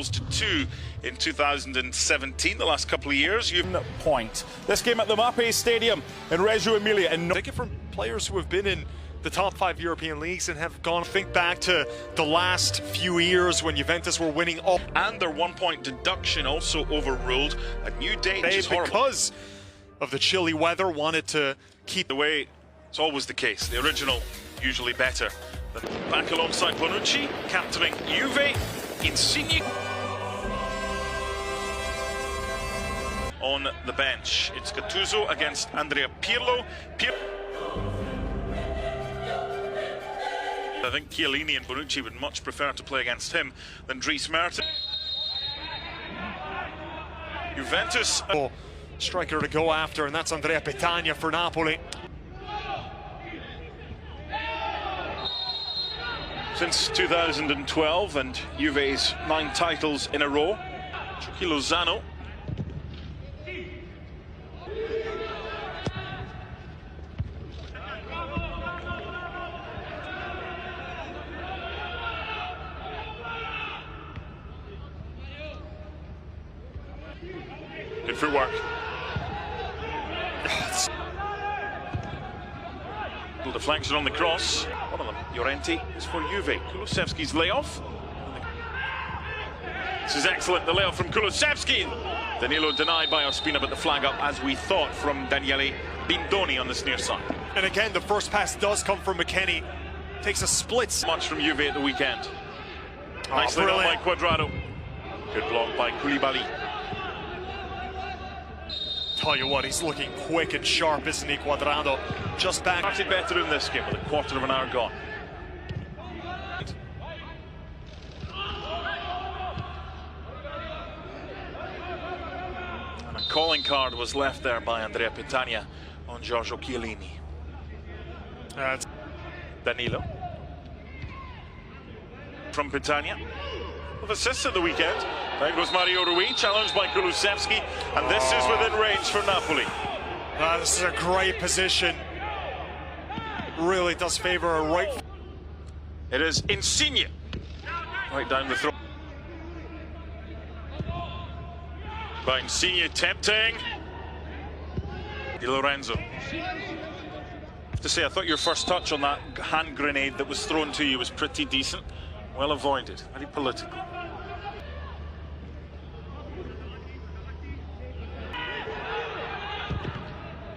to 2 in 2017, the last couple of years. Point. This game at the Napoli Stadium in Reggio Emilia. And take it from players who have been in the top 5 European leagues and have gone. Think back to the last few years when Juventus were winning all. And their 1 point deduction also overruled. A new date, which is horrible. Because of the chilly weather, wanted to keep the way it's always the case. The original usually better. Back alongside Bonucci, captaining Juve, Insigne. On the bench, it's Gattuso against Andrea Pirlo. I think Chiellini and Bonucci would much prefer to play against him than Dries Mertens. Juventus. Striker to go after, and that's Andrea Petagna for Napoli. Since 2012 and Juve's 9 titles in a row. Chucky Lozano. Good footwork. Little deflection on the cross. One of them, Llorente, is for Juve. Kulusevski's layoff. This is excellent, the layoff from Kulusevski. Danilo denied by Ospina, but the flag up, as we thought, from Daniele Bindoni on this near side. And again, the first pass does come from McKennie. Takes a split. Much from Juve at the weekend. Nicely done by Cuadrado. Good block by Koulibaly. Tell you what, he's looking quick and sharp, isn't he, Cuadrado? Just back. Started better in this game with a quarter of an hour gone. And a calling card was left there by Andrea Petagna on Giorgio Chiellini. Danilo. From Petagna. With assists at the weekend. There goes Mario Rui, challenged by Kulusevski, and this is within range for Napoli. This is a great position. Really does favor a right. It is Insigne. Right down the throat. By Insigne, tempting. Di Lorenzo. I have to say, I thought your first touch on that hand grenade that was thrown to you was pretty decent. Well avoided, very political.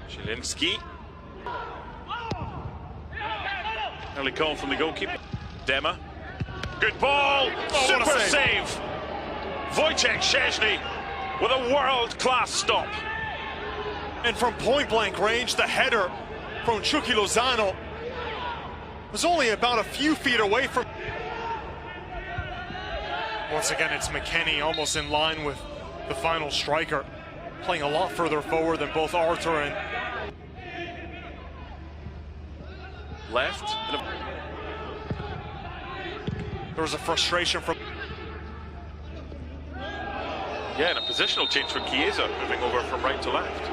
Zielinski. Early call from the goalkeeper. Dema. Good ball. Super save. Wojciech Szczęsny with a world-class stop. And from point-blank range, the header from Chucky Lozano was only about a few feet away from. Once again, it's McKennie almost in line with the final striker, playing a lot further forward than both Arthur and left. There was a frustration from. Yeah, and a positional change for Chiesa, moving over from right to left.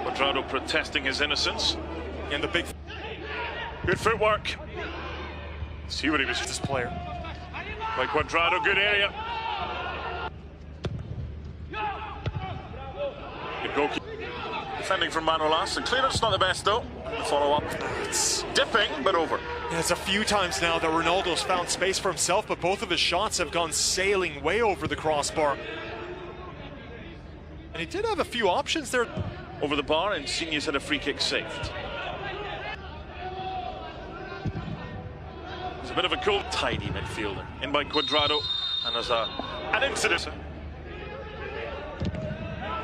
Cuadrado protesting his innocence. And the big. Good footwork. See what he was. This player. By Cuadrado, good area. Good goalkeeper. Defending from Manolas. The clearance not the best though. The follow-up. It's dipping, but over. Yeah, it's a few times now that Ronaldo's found space for himself, but both of his shots have gone sailing way over the crossbar. And he did have a few options there. Over the bar, and Insigne's had a free kick saved. It's a bit of a cool, tidy midfielder. In by Cuadrado, and there's an incident.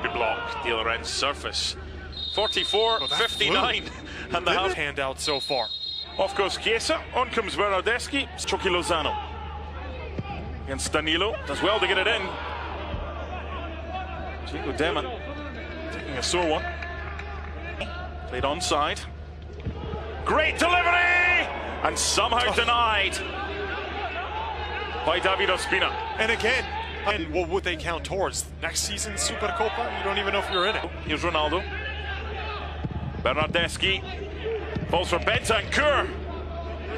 Good block, Di Lorenzo surface. 44-59, and the half handout so far. Off goes Chiesa, on comes Bernardeschi, Chucky Lozano. Against Danilo, does well to get it in. Chico Dema, taking a sore one. Played onside. Great delivery! And somehow denied by David Ospina. And again, and what would they count towards? Next season's Supercopa? You don't even know if you're in it. Here's Ronaldo. Bernardeschi. Falls for Bentancur.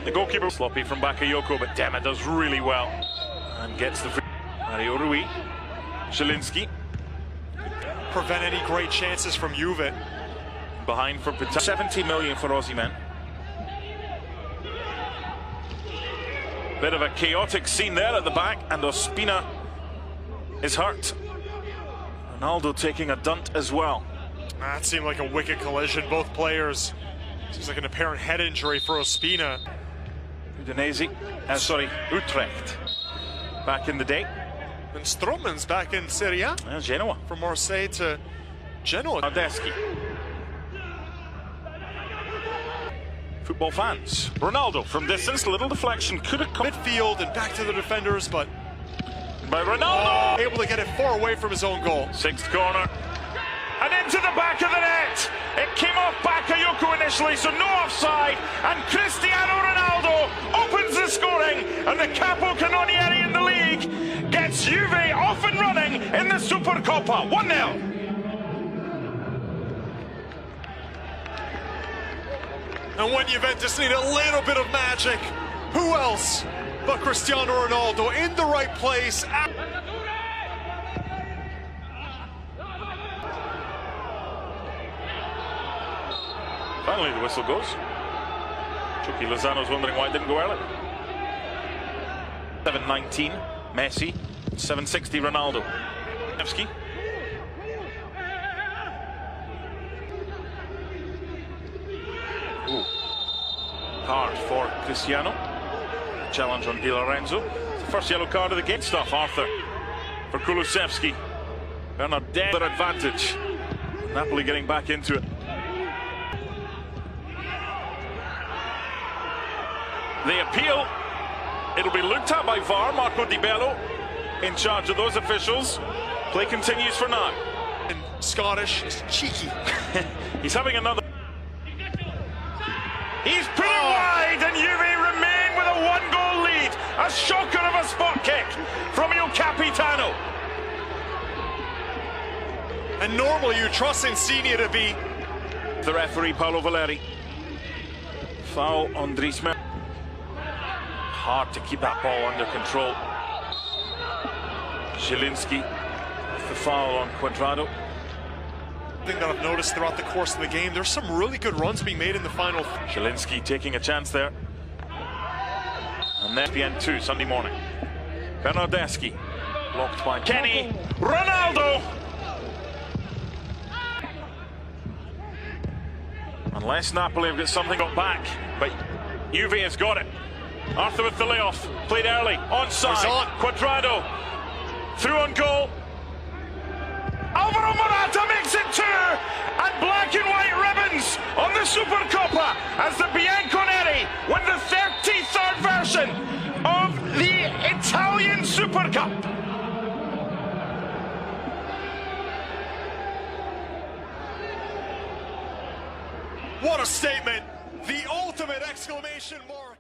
The goalkeeper sloppy from Bakayoko, but Dema does really well. And gets the free. Mario Rui, Zielinski. Prevent any great chances from Juve. Behind for Bintang. 70 million for Aussie men. Bit of a chaotic scene there at the back, and Ospina is hurt. Ronaldo taking a dunt as well. That seemed like a wicked collision. Both players. Seems like an apparent head injury for Ospina. Utrecht back in the day. And Strootman's back in Serie A. Genoa. From Marseille to Genoa. Bernardeschi. Football fans. Ronaldo from distance, a little deflection, could have come. Midfield and back to the defenders, but By Ronaldo! able to get it far away from his own goal. Sixth corner. And into the back of the net. It came off Bakayoko initially, so no offside. And Cristiano Ronaldo opens the scoring. And the Capo Cannonieri in the league gets Juve off and running in the Supercoppa. 1-0. And when Juventus need a little bit of magic, who else but Cristiano Ronaldo in the right place? Finally, the whistle goes. Chucky Lozano's wondering why it didn't go early. 7:19, Messi. 7:60, Ronaldo. Nevsky. Ooh. Card for Cristiano. Challenge on Di Lorenzo. It's the first yellow card of the game. Stuff, Arthur. For Kulusevski. Bernardeschi, their advantage. Napoli getting back into it. The appeal, it'll be looked at by VAR. Marco Di Bello in charge of those officials. Play continues for now. And Scottish is cheeky. He's having another. He's put it wide, and Juve remain with a 1-goal lead. A shocker of a spot kick from Il Capitano. And normally you trust Insigne to be. The referee, Paolo Valeri. Foul on Dries Mertens. Hard to keep that ball under control. Zielinski with the foul on Cuadrado. Thing that I've noticed throughout the course of the game, there's some really good runs being made in the final. Zielinski taking a chance there. And then PN2 Sunday morning. Bernardeschi blocked by Kenny. Ronaldo! Unless Napoli have got something got back, but Juve has got it. Arthur with the layoff, played early, onside. On. Cuadrado through on goal. Alvaro Morata makes it 2, and black and white ribbons on the Supercoppa as the Bianconeri win the 33rd version of the Italian Super Cup. What a statement! The ultimate exclamation mark!